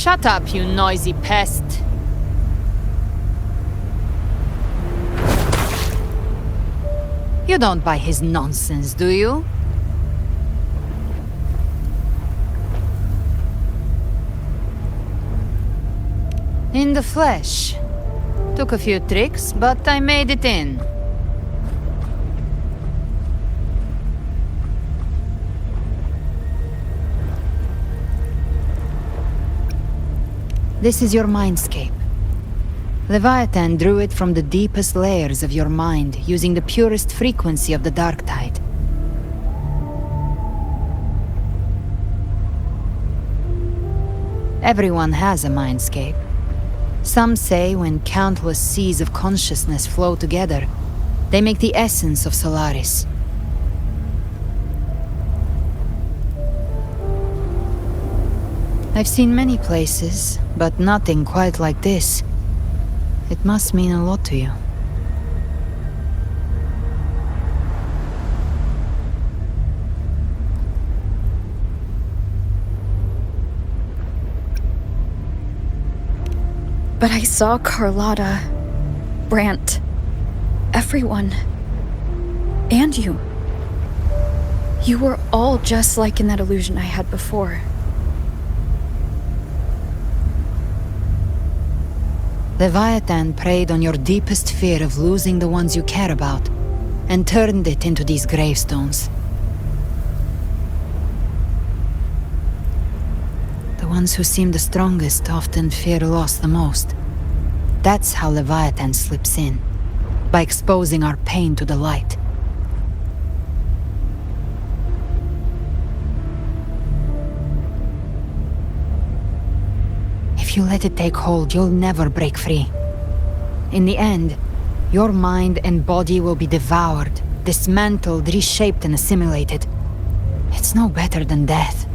Shut up, you noisy pest. You don't buy his nonsense, do you? In the flesh. Took a few tricks, but I made it in. This is your mindscape. Leviathan drew it from the deepest layers of your mind, using the purest frequency of the dark tide. Everyone has a mindscape. Some say when countless seas of consciousness flow together, they make the essence of Solaris. I've seen many places, but nothing quite like this. It must mean a lot to you. But I saw Carlotta, Brant, everyone. And you. You were all just like in that illusion I had before. Leviathan preyed on your deepest fear of losing the ones you care about, and turned it into these gravestones. The ones who seem the strongest often fear loss the most. That's how Leviathan slips in, by exposing our pain to the light. If you let it take hold, you'll never break free. In the end, your mind and body will be devoured, dismantled, reshaped and assimilated. It's no better than death.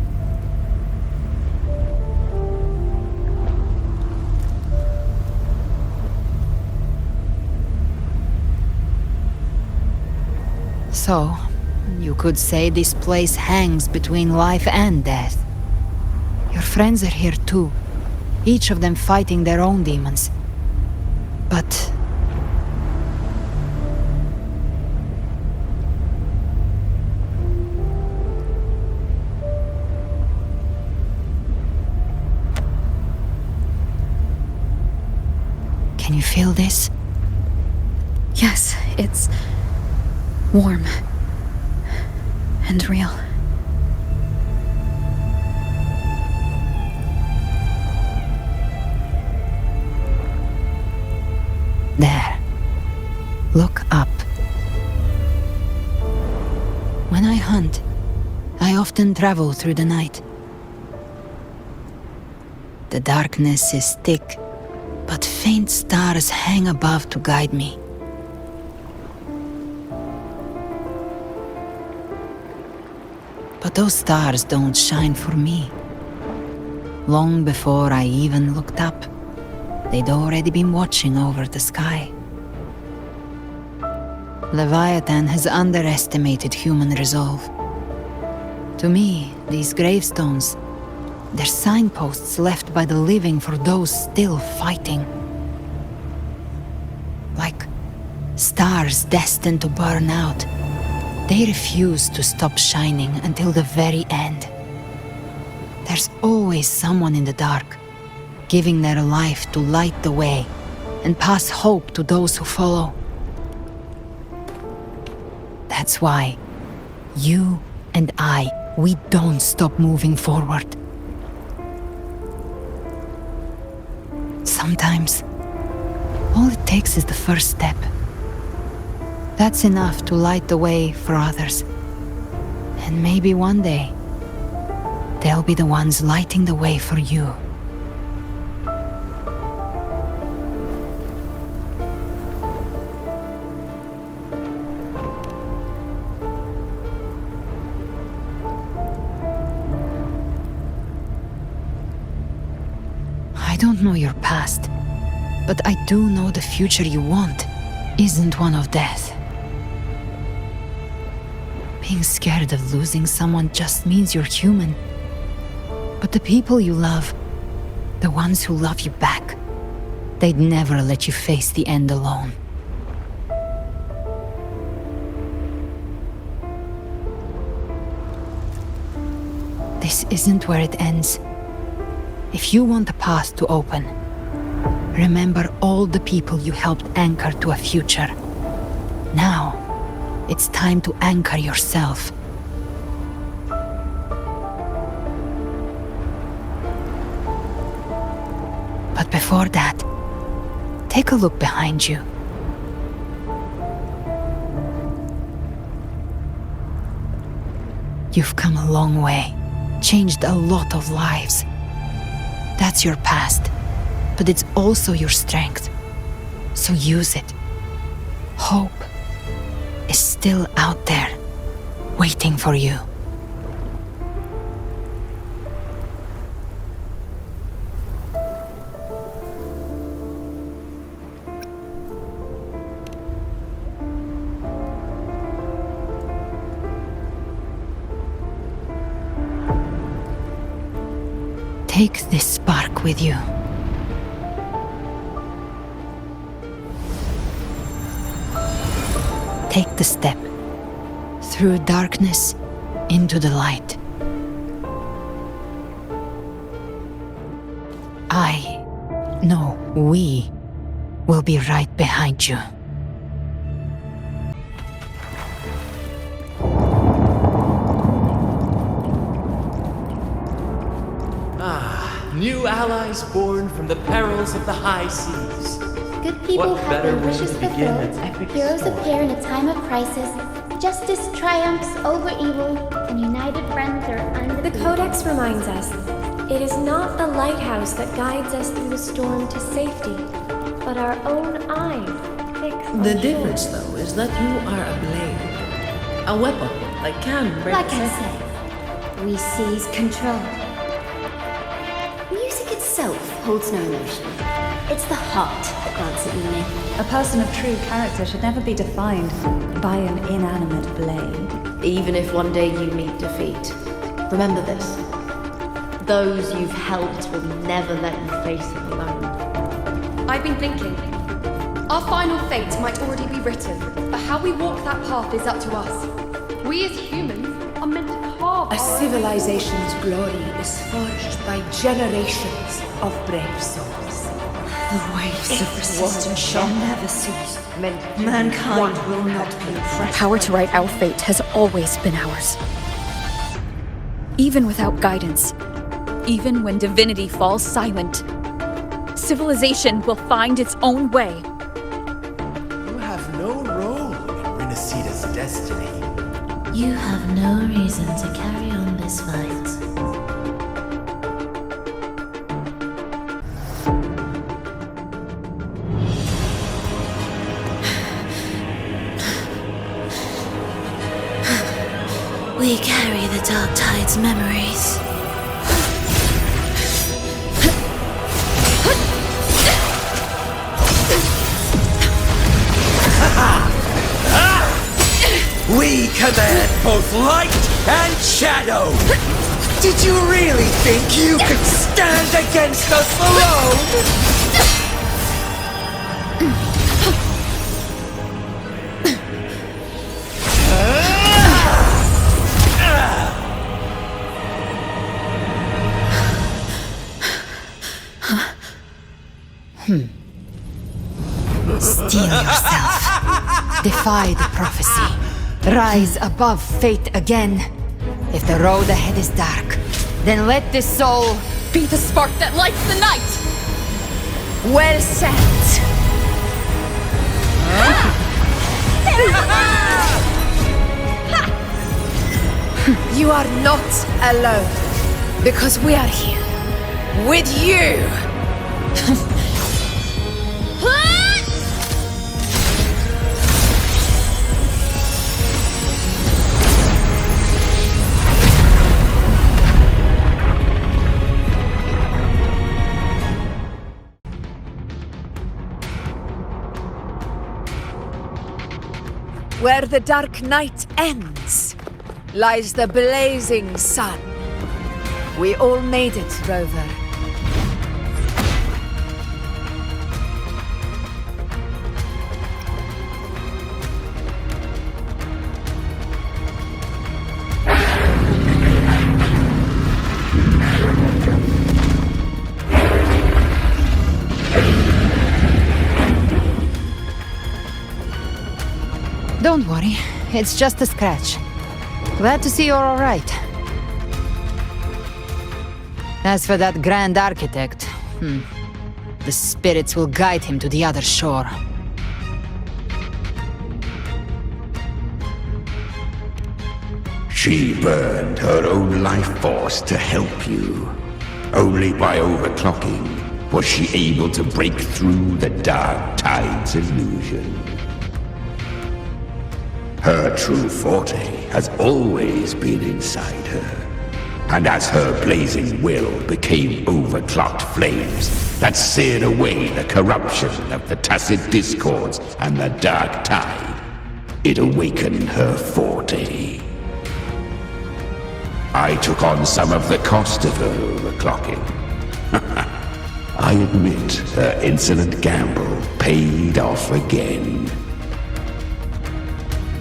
So, you could say this place hangs between life and death. Your friends are here too, each of them fighting their own demons. But... can you feel this? Yes, it's warm and real. There. Look up. When I hunt, I often travel through the night. The darkness is thick, but faint stars hang above to guide me. But those stars don't shine for me. Long before I even looked up, they'd already been watching over the sky. Leviathan has underestimated human resolve. To me, these gravestones, they're signposts left by the living for those still fighting. Like stars destined to burn out, they refuse to stop shining until the very end. There's always someone in the dark, giving their life to light the way and pass hope to those who follow. That's why you and we don't stop moving forward. Sometimes, all it takes is the first step. That's enough to light the way for others. And maybe one day, they'll be the ones lighting the way for you. I don't know your past, but I do know the future you want isn't one of death. Being scared of losing someone just means you're human. But the people you love, The ones who love you back. They'd never let you face the end alone. This isn't where it ends. If you want the path to open, remember all the people you helped anchor to a future. Now, it's time to anchor yourself. But before that, take a look behind you. You've come a long way, changed a lot of lives. That's your past, but it's also your strength. So use it. Hope is still out there, waiting for you. Take this spark with you. Take the step through darkness into the light. We will be right behind you. New allies born from the perils of the high seas. Good people What have better their way wishes to begin an fulfilled. epic Heroes story? appear in a time of crisis. Justice triumphs over evil, and united friends are The undefeated. Codex reminds us, it is not the lighthouse that guides us through the storm to safety, but our own eyes fixed on The shore. difference, though, is that you are a blade. A weapon that can break Like I said, we seize control. Music itself holds no emotion. It's the heart that grants it meaning. A person of true character should never be defined by an inanimate blade. Even if one day you meet defeat, remember this. Those you've helped will never let you face it alone. I've been thinking. Our final fate might already be written, but how we walk that path is up to us. We as humans are meant to carve A our own- civilization's glory is forged by generations of brave souls. The waves of resistance shall never cease. Mankind will not be oppressed. Power to write our fate has always been ours. Even without guidance, even when divinity falls silent, civilization will find its own way. You have no role in Renacita's destiny. You have no reason to carry on this fight. We carry the Dark Tide's memories. We command both light and shadow! Did you really think you could stand against us alone? Steel yourself. Defy the prophecy. Rise above fate again. If the road ahead is dark, then let this soul Be the spark that lights the night! Well said! You are not alone, because we are here with you! Where the dark night ends, lies the blazing sun. We all made it, Rover. it's just a scratch. Glad to see you're all right. As for that Grand Architect, the spirits will guide him to the other shore. She burned her own life force to help you. Only by overclocking was she able to break through the Dark Tide's illusion. Her true forte has always been inside her. And as her blazing will became overclocked flames that seared away the corruption of the Tacit Discords and the Dark Tide, it awakened her forte. I took on some of the cost of her overclocking. I admit her insolent gamble paid off again.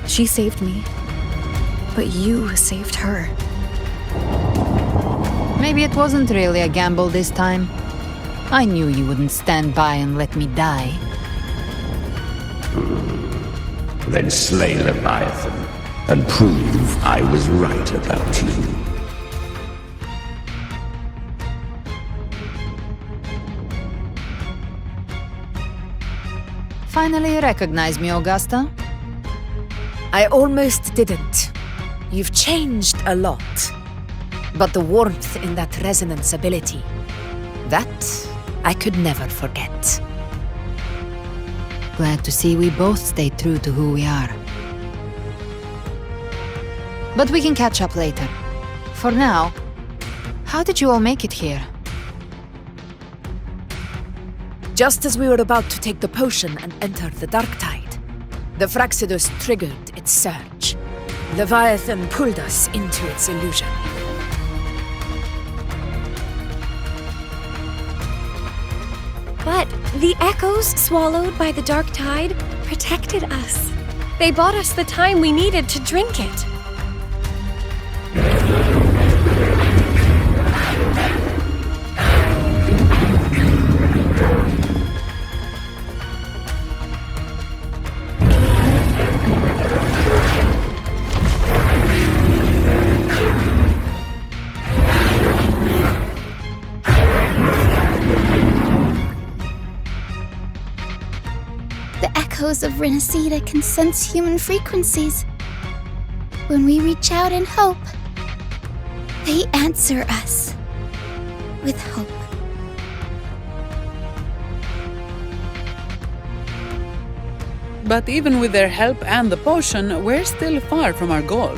She saved me, but you saved her. Maybe it wasn't really a gamble this time. I knew you wouldn't stand by and let me die. Then slay Leviathan and prove I was right about you. Finally recognize me, Augusta? I almost didn't. You've changed a lot. But the warmth in that resonance ability, that I could never forget. Glad to see we both stayed true to who we are. But we can catch up later. For now, how did you all make it here? Just as we were about to take the potion and enter the Dark Tide, the Fraxidus triggered its surge. Leviathan pulled us into its illusion. But the echoes swallowed by the Dark Tide protected us. They bought us the time we needed to drink it. Echoes of Renacida can sense human frequencies. When we reach out in hope, they answer us with hope. But even with their help and the potion, we're still far from our goal.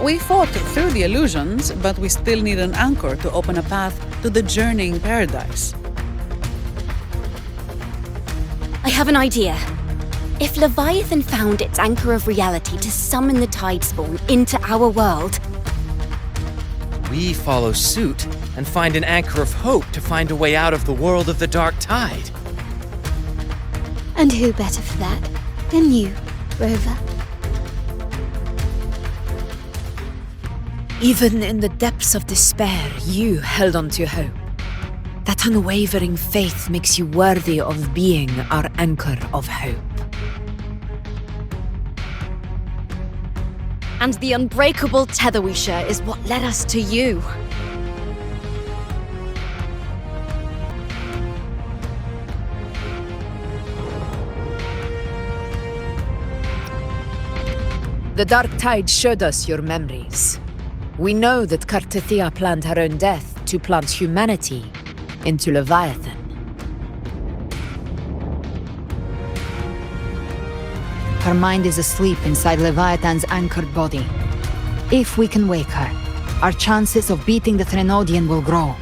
We fought through the illusions, but we still need an anchor to open a path to the journeying paradise. I have an idea. If Leviathan found its anchor of reality to summon the Tidespawn into our world, we follow suit and find an anchor of hope to find a way out of the world of the Dark Tide. And who better for that than you, Rover? Even in the depths of despair, you held on to hope. That unwavering faith makes you worthy of being our anchor of hope. and the unbreakable tether we share is what led us to you. The Dark Tide showed us your memories. We know that Kartathea planned her own death to plant humanity into Leviathan. Her mind is asleep inside Leviathan's anchored body. If we can wake her, our chances of beating the Threnodian will grow.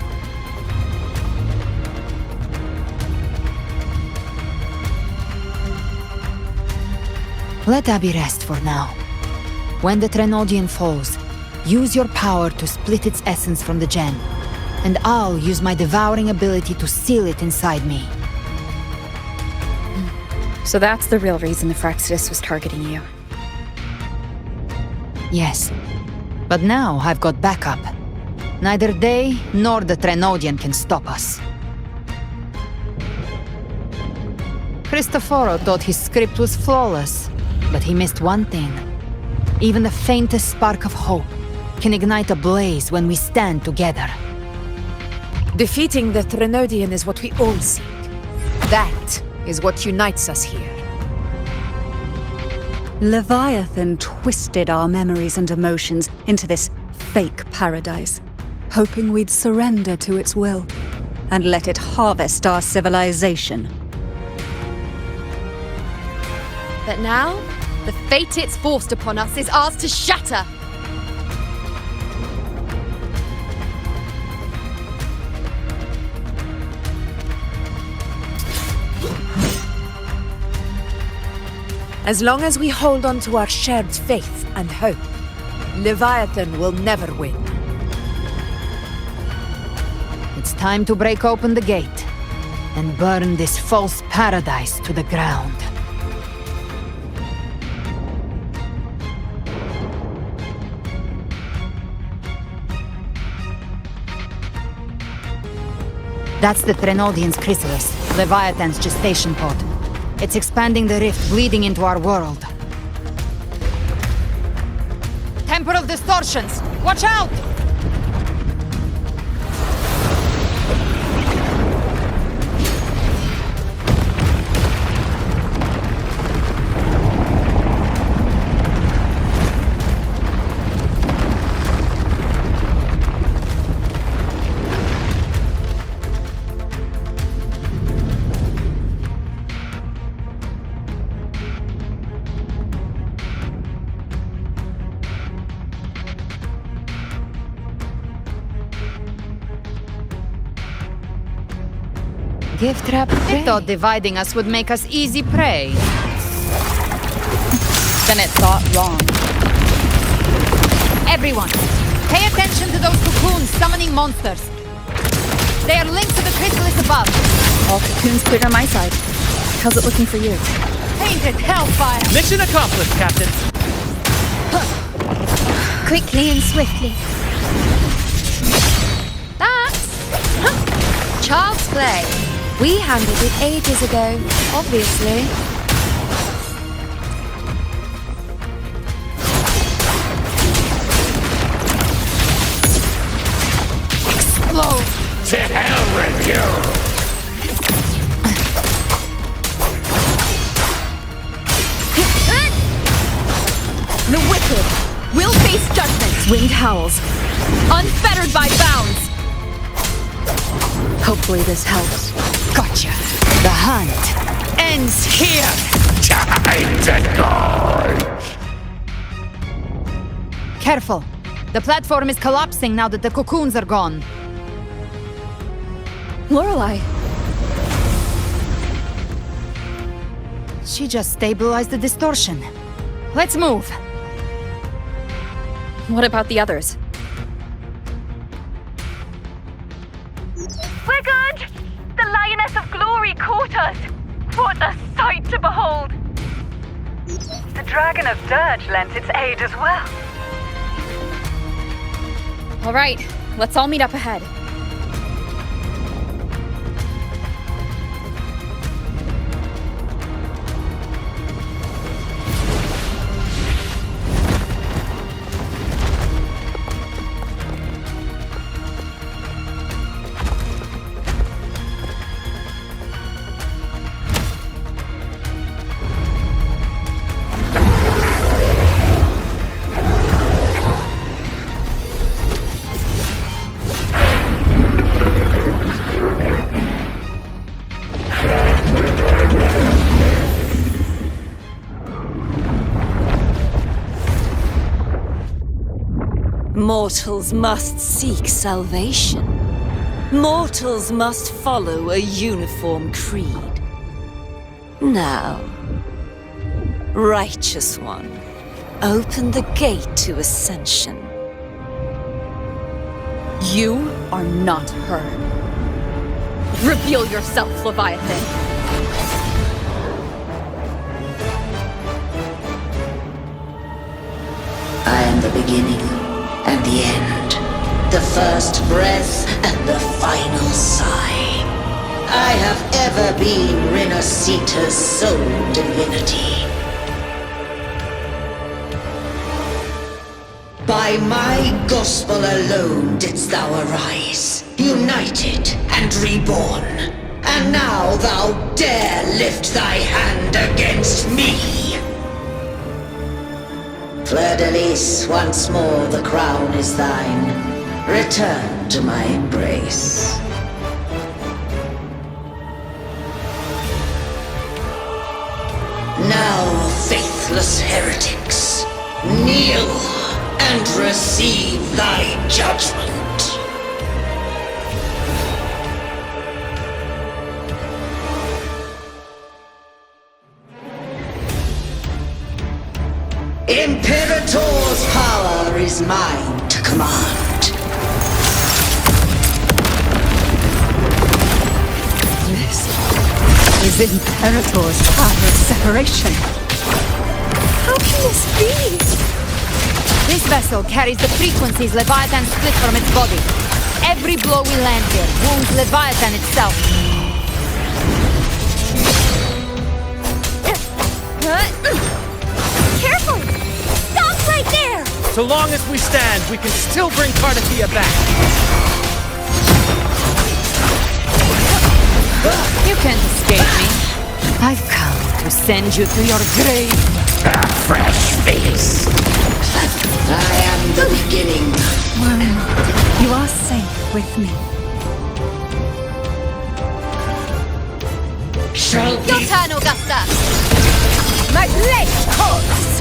Let Abby rest for now. When the Threnodian falls, use your power to split its essence from the gem, and I'll use my devouring ability to seal it inside me. So that's the real reason the Fraxidus was targeting you. Yes, but now I've got backup. Neither they nor the Threnodian can stop us. Cristoforo thought his script was flawless, but he missed one thing. Even the faintest spark of hope can ignite a blaze when we stand together. Defeating the Threnodian is what we all seek. That is what unites us here. Leviathan twisted our memories and emotions into this fake paradise, hoping we'd surrender to its will and let it harvest our civilization. But now, the fate it's forced upon us is ours to shatter. As long as we hold on to our shared faith and hope, Leviathan will never win. It's time to break open the gate and burn this false paradise to the ground. That's the Threnodian's chrysalis, Leviathan's gestation pod. It's expanding the rift, bleeding into our world. Temper of Distortions! Watch out! Gift trap. I thought dividing us would make us easy prey. Then it thought wrong. Everyone, pay attention to those cocoons summoning monsters. They are linked to the chrysalis above. All cocoons cleared on my side. How's it looking for you? Painted hellfire. Mission accomplished, Captain. Quickly and swiftly. That's child's play. We handled it ages ago, obviously. Explode! To hell with you! The wicked will face judgment. Wind howls, Unfettered by bounds. hopefully this helps. Gotcha. The hunt ends here. Time to go! Careful. The platform is collapsing now that the cocoons are gone. Lorelei. She just stabilized the distortion. Let's move. What about the others? We're good! The Lioness of Glory caught us! What a sight to behold! The Dragon of Dirge lent its aid as well. All right, let's all meet up ahead. Mortals must seek salvation. Mortals must follow a uniform creed. Now, Righteous One, open the gate to ascension. You are not her. Reveal yourself, Leviathan. I am the beginning and the end, the first breath and the final sigh. I have ever been Renacita's sole divinity. By my gospel alone didst thou arise, united and reborn. And now thou dare lift thy hand against me! Fleur-de-Lis, once more the crown is thine. Return to my embrace. Now, faithless heretics, kneel and receive thy judgment. Imperator's power is mine to command. This is Imperator's power of separation. How can this be? This vessel carries the frequencies Leviathan split from its body. Every blow we land here wounds Leviathan itself. Careful! Stop right there! So long as we stand, we can still bring Cardathia back. You can't escape me. I've come to send you to your grave. A fresh face. I am the beginning. Worm, you are safe with me. Your turn, Augusta! My blade calls!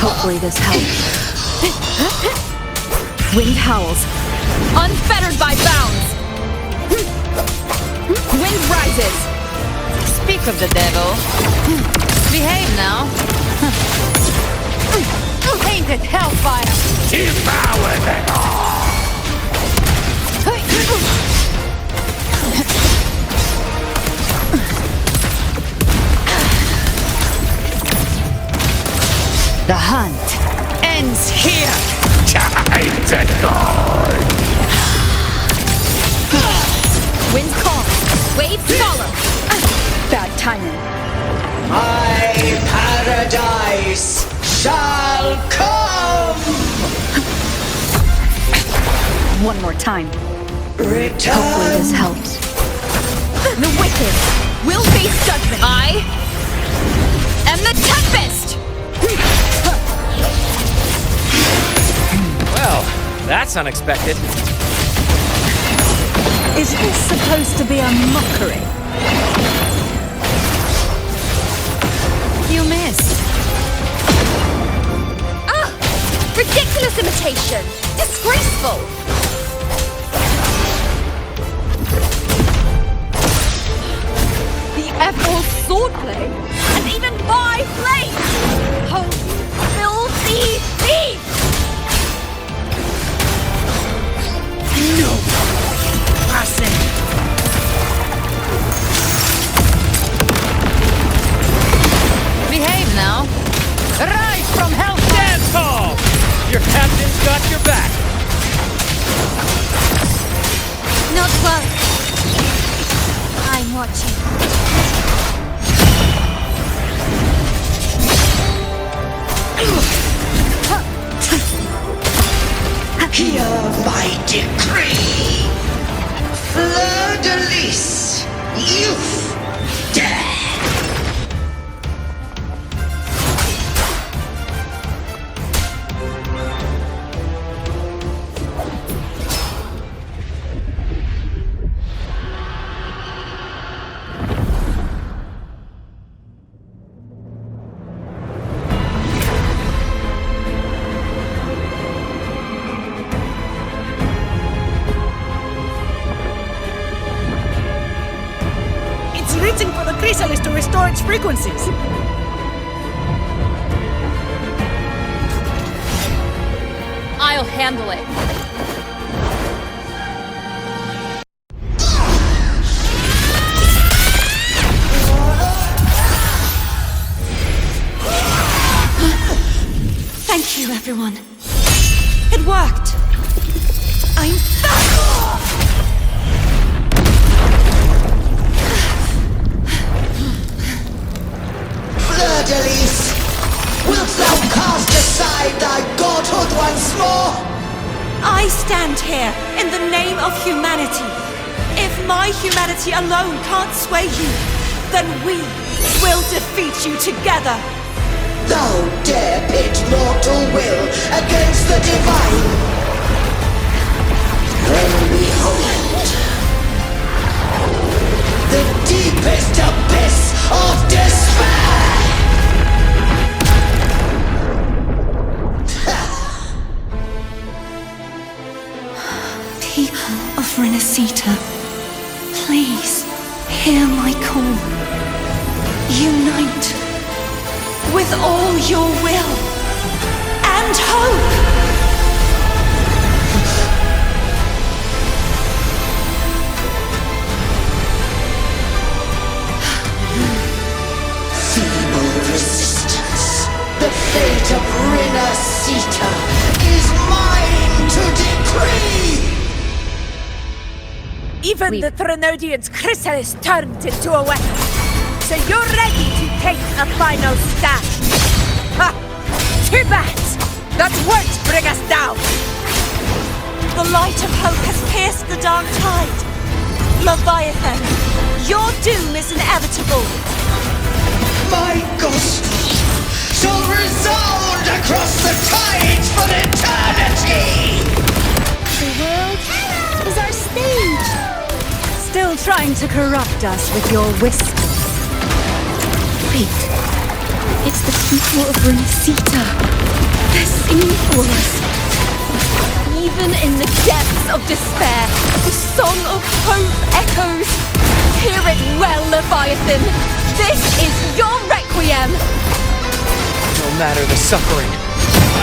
Hopefully this helps. Wind howls. Unfettered by bounds! Wind rises! Speak of the devil. Behave now. Tainted hellfire! Devour them all! The hunt ends here! Time to go! Wind calls, waves follow! Bad timing. My paradise shall come! One more time. Return! Hopefully this helps. The wicked will face judgment. I am the Tempest! Well, that's unexpected. Is this supposed to be a mockery? You missed. Ah! Ridiculous imitation! Disgraceful! The F-All swordplay! And even my blade! Oh, filthy thief! No! Fasten! Behave now. Rise from hell! Stand tall! Your captain's got your back. Not well. I'm watching. Hear my decree! Fleur-de-Lis, youth, dead! Waiting for the chrysalis to restore its frequencies. I'll handle it. Thank you, everyone. It worked. I'm back! Fleur-de-Lis, wilt thou cast aside thy godhood while more! I stand here in the name of humanity. If my humanity alone can't sway you, then we will defeat you together. Thou dare pit mortal will against the divine. Then behold, the deepest abyss of despair! People of Renacita, please hear my call. Unite with all your will and hope. Feeble resistance. The fate of Renacita is mine to decree! Even the Trinodian's chrysalis turned into a weapon. So you're ready to take a final stand. Ha! Too bad! That won't bring us down! The light of hope has pierced the dark tide. Leviathan, your doom is inevitable. My gospel shall resound across the tides for eternity! The world is our stage. Still trying to corrupt us with your whispers. Wait. It's the people of Renacita. They're singing for us. Even in the depths of despair, the song of hope echoes. Hear it well, Leviathan. This is your requiem. No matter the suffering,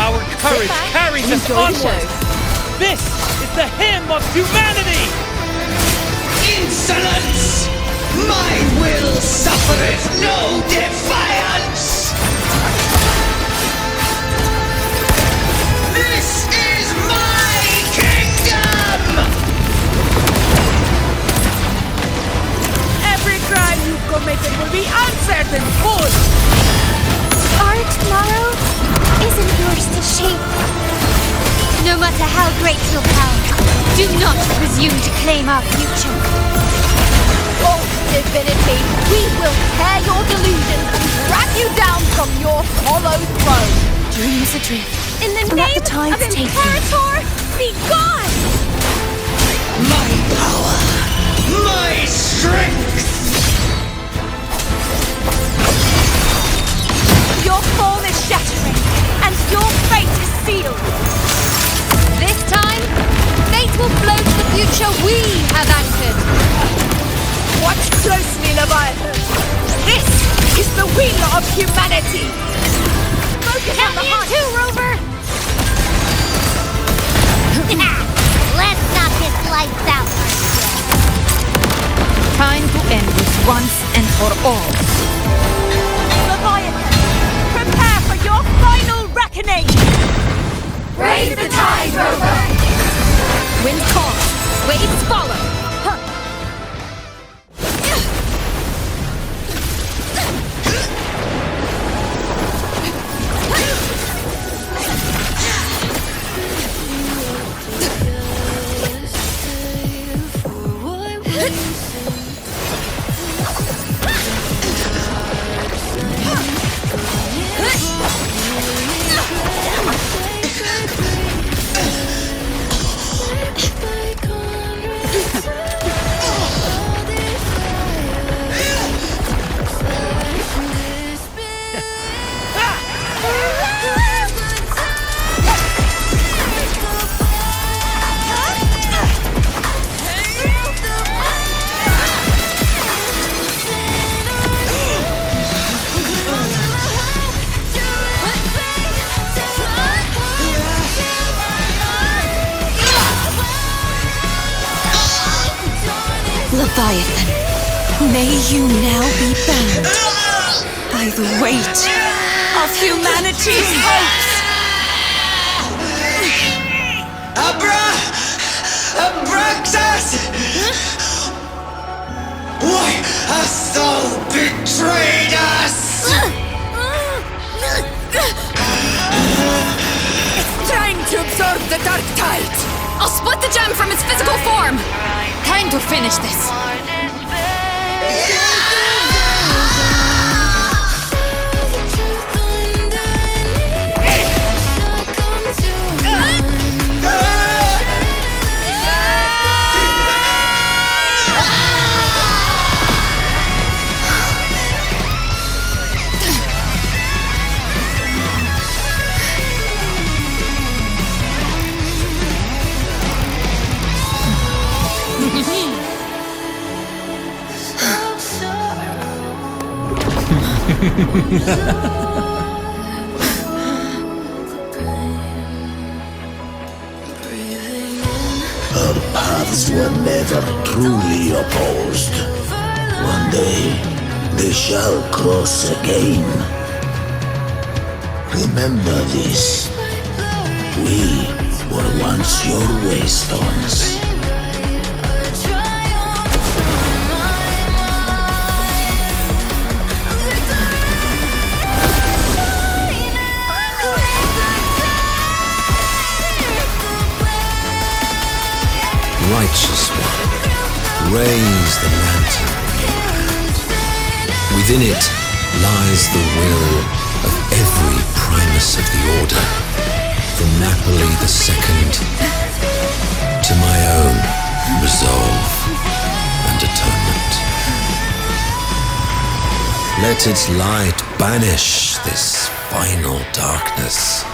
our courage carries us onward. This is the hymn of humanity! Insolence! My will suffereth no defiance! This is my kingdom! Every crime you've committed will be answered in full! Our tomorrow isn't yours to shape. No matter how great your power, do not presume to claim our future. Oh, divinity, we will tear your delusions and drag you down from your hollow throne! Dreams adrift. In the Let name the tides of take you. Imperator, be gone! My power! My strength! Your form is shattering, and your fate is sealed. This time, fate will flow to the future we have anchored. Watch closely, Leviathan! This is the will of humanity! Focus on the heart! Too, Rover! Let's knock his lights out. Time to end this once and for all. Leviathan, prepare for your final reckoning! Raise the tide, Rover! Wind calls, waves follow. Leviathan, may you now be bound by the weight of humanity's hopes! Abraxas! Why hast thou betrayed us? It's trying to absorb the dark tide! I'll split the gem from its physical form! Time to finish this! Our paths were never truly opposed. One day, they shall cross again. Remember this. We were once your waystones. Righteous one, raise the lantern in your hand. Within it lies the will of every primus of the Order, from Napoli II to my own resolve and atonement. Let its light banish this final darkness.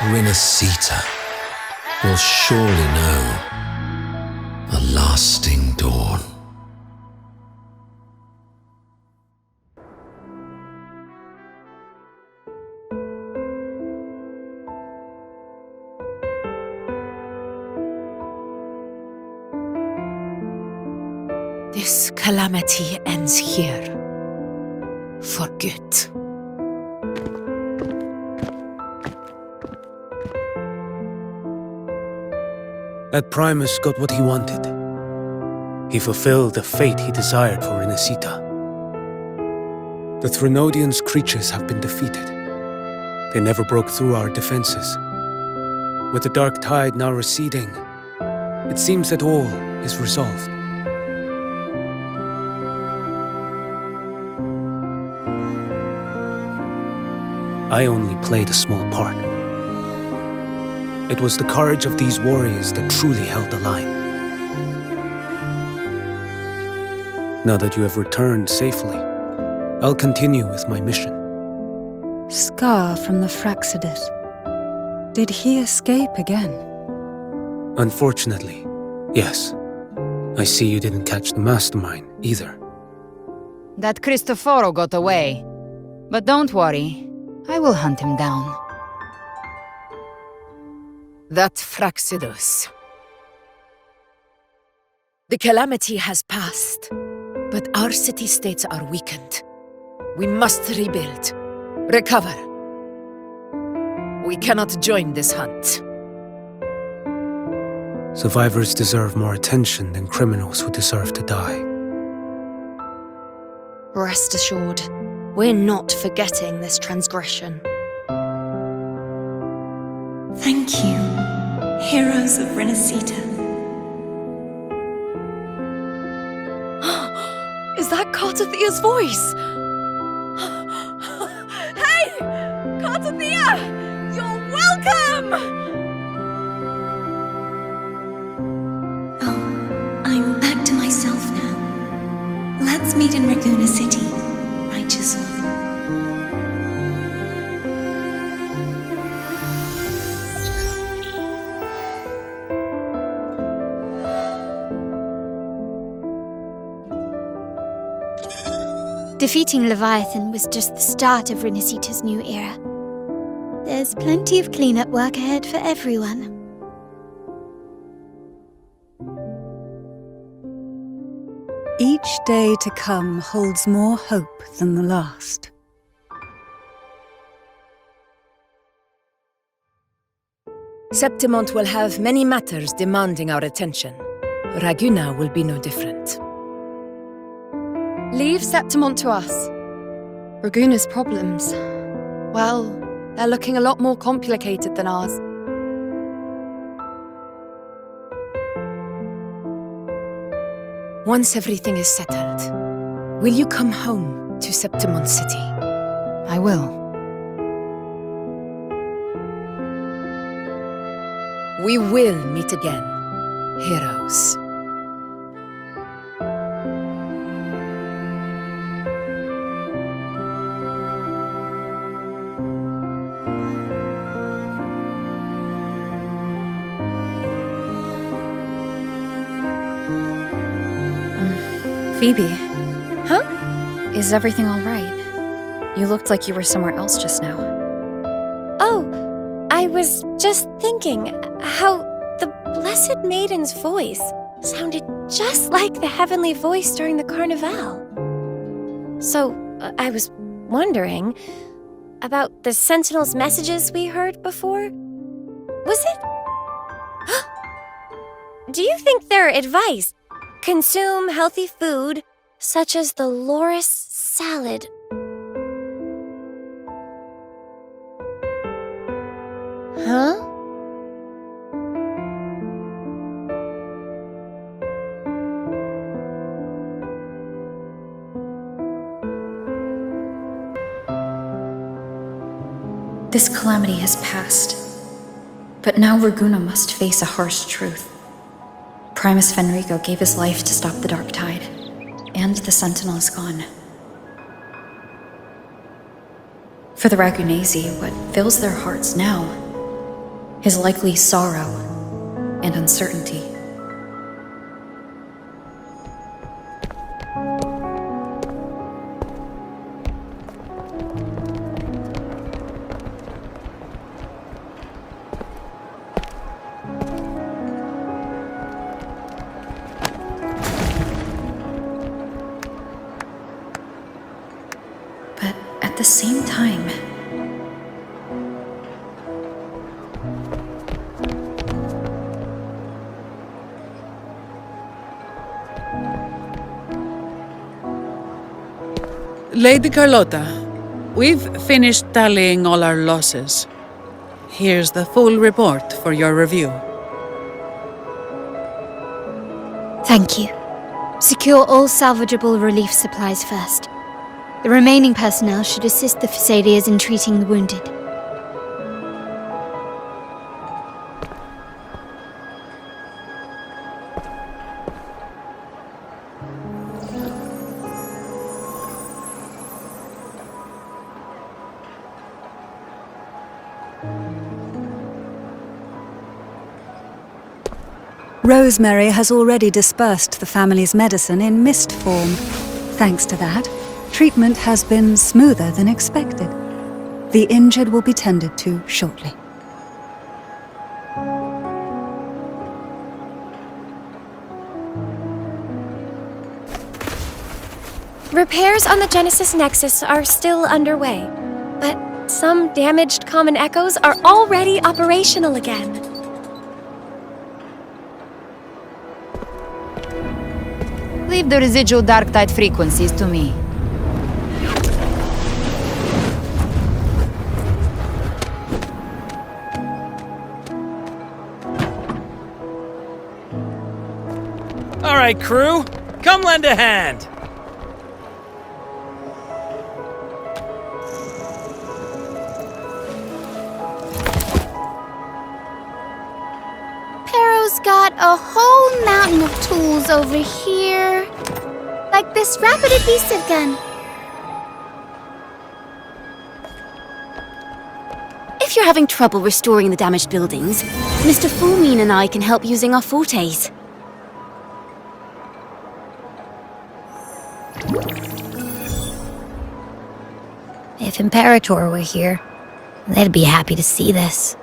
Rinascita will surely know a lasting dawn. This calamity ends here. For good. That Primus got what he wanted. He fulfilled the fate he desired for Rinascita. The Threnodians' creatures have been defeated. They never broke through our defenses. With the dark tide now receding, it seems that all is resolved. I only played a small part. It was the courage of these warriors that truly held the line. Now that you have returned safely, I'll continue with my mission. Scar from the Fraxidus. Did he escape again? Unfortunately, yes. I see you didn't catch the mastermind either. That Cristoforo got away. But don't worry, I will hunt him down. That Fraxidus. The calamity has passed, but our city-states are weakened. We must rebuild, recover. We cannot join this hunt. Survivors deserve more attention than criminals who deserve to die. Rest assured, we're not forgetting this transgression. Thank you, heroes of Rinascita. Is that Cartathia's voice? Hey! Cartathia! You're welcome! I'm back to myself now. Let's meet in Raguna City, righteous one. Defeating Leviathan was just the start of Rinascita's new era. There's plenty of cleanup work ahead for everyone. Each day to come holds more hope than the last. Septimont will have many matters demanding our attention. Raguna will be no different. Leave Septimont to us. Raguna's problems, well, they're looking a lot more complicated than ours. Once everything is settled, will you come home to Septimon City? I will. We will meet again, heroes. Phoebe. Huh? Is everything all right? You looked like you were somewhere else just now. Oh, I was just thinking how the Blessed Maiden's voice sounded just like the heavenly voice during the Carnival. So, I was wondering about the Sentinel's messages we heard before. Was it? Do you think their advice? Consume healthy food, such as the loris salad. Huh? This calamity has passed. But now Raguna must face a harsh truth. Primus Fenrico gave his life to stop the Dark Tide, and the Sentinel is gone. For the Ragunesi, what fills their hearts now is likely sorrow and uncertainty. At the same time, Lady Carlotta, we've finished tallying all our losses. Here's the full report for your review. Thank you. Secure all salvageable relief supplies first. The remaining personnel should assist the Phasadeas in treating the wounded. Rosemary has already dispersed the family's medicine in mist form. Thanks to that, treatment has been smoother than expected. The injured will be tended to shortly. Repairs on the Genesis Nexus are still underway, but some damaged common echoes are already operational again. Leave the residual dark tide frequencies to me. All right, crew, come lend a hand. Pero's got a whole mountain of tools over here. Like this rapid adhesive gun. If you're having trouble restoring the damaged buildings, Mr. Fulmine and I can help using our fortes. If Imperator were here, they'd be happy to see this.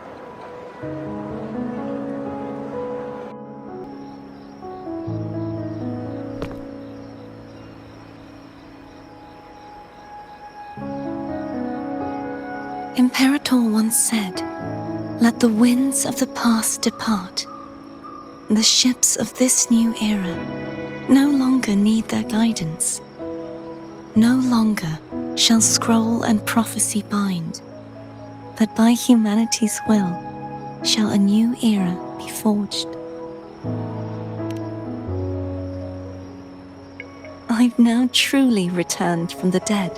Imperator once said, "Let the winds of the past depart. The ships of this new era no longer need their guidance. No longer shall scroll and prophecy bind, but by humanity's will shall a new era be forged." I've now truly returned from the dead.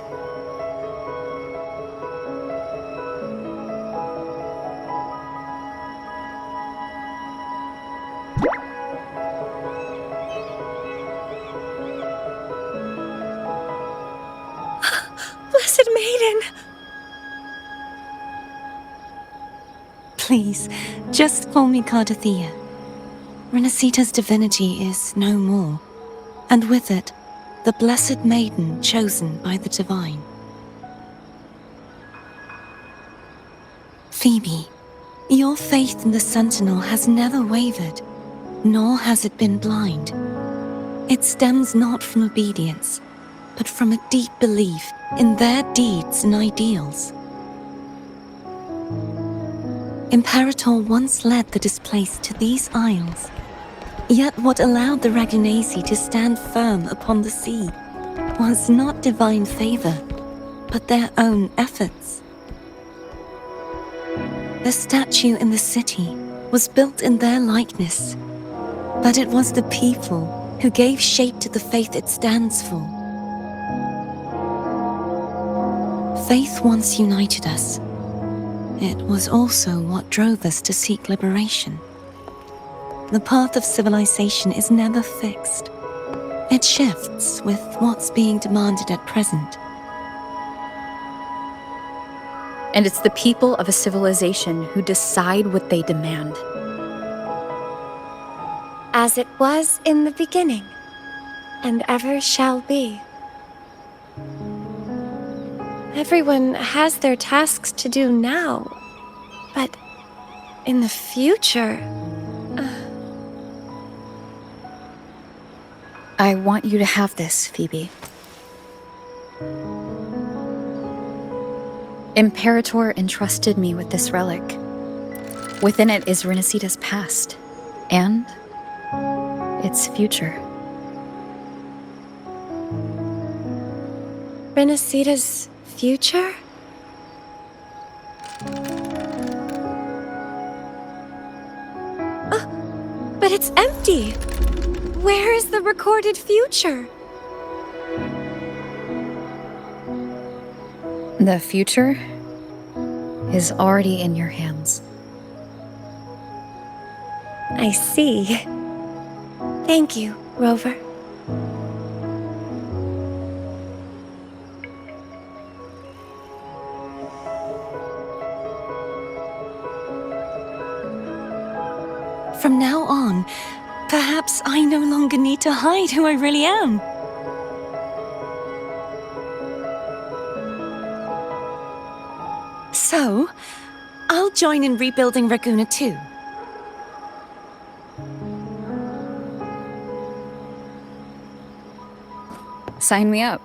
Blessed Maiden! Please, just call me Cardathea. Renacita's divinity is no more, and with it, the Blessed Maiden chosen by the Divine. Phoebe, your faith in the Sentinel has never wavered, nor has it been blind. It stems not from obedience, but from a deep belief in their deeds and ideals. Imperator once led the displaced to these isles, yet what allowed the Ragunasi to stand firm upon the sea was not divine favor, but their own efforts. The statue in the city was built in their likeness, but it was the people who gave shape to the faith it stands for. Faith once united us. It was also what drove us to seek liberation. The path of civilization is never fixed. It shifts with what's being demanded at present. And it's the people of a civilization who decide what they demand. As it was in the beginning, and ever shall be. Everyone has their tasks to do now, but in the future... I want you to have this, Phoebe. Imperator entrusted me with this relic. Within it is Renacita's past, and its future. Renacita's future? But it's empty! Where is the recorded future? The future is already in your hands. I see. Thank you, Rover. From now on, perhaps I no longer need to hide who I really am. So, I'll join in rebuilding Raguna too. Sign me up.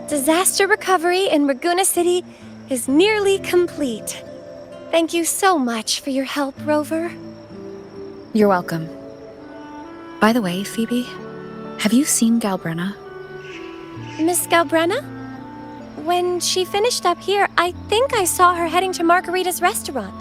Disaster recovery in Raguna City is nearly complete. Thank you so much for your help, Rover. You're welcome. By the way, Phoebe, have you seen Galbrenna? Miss Galbrenna? When she finished up here, I think I saw her heading to Margarita's restaurant.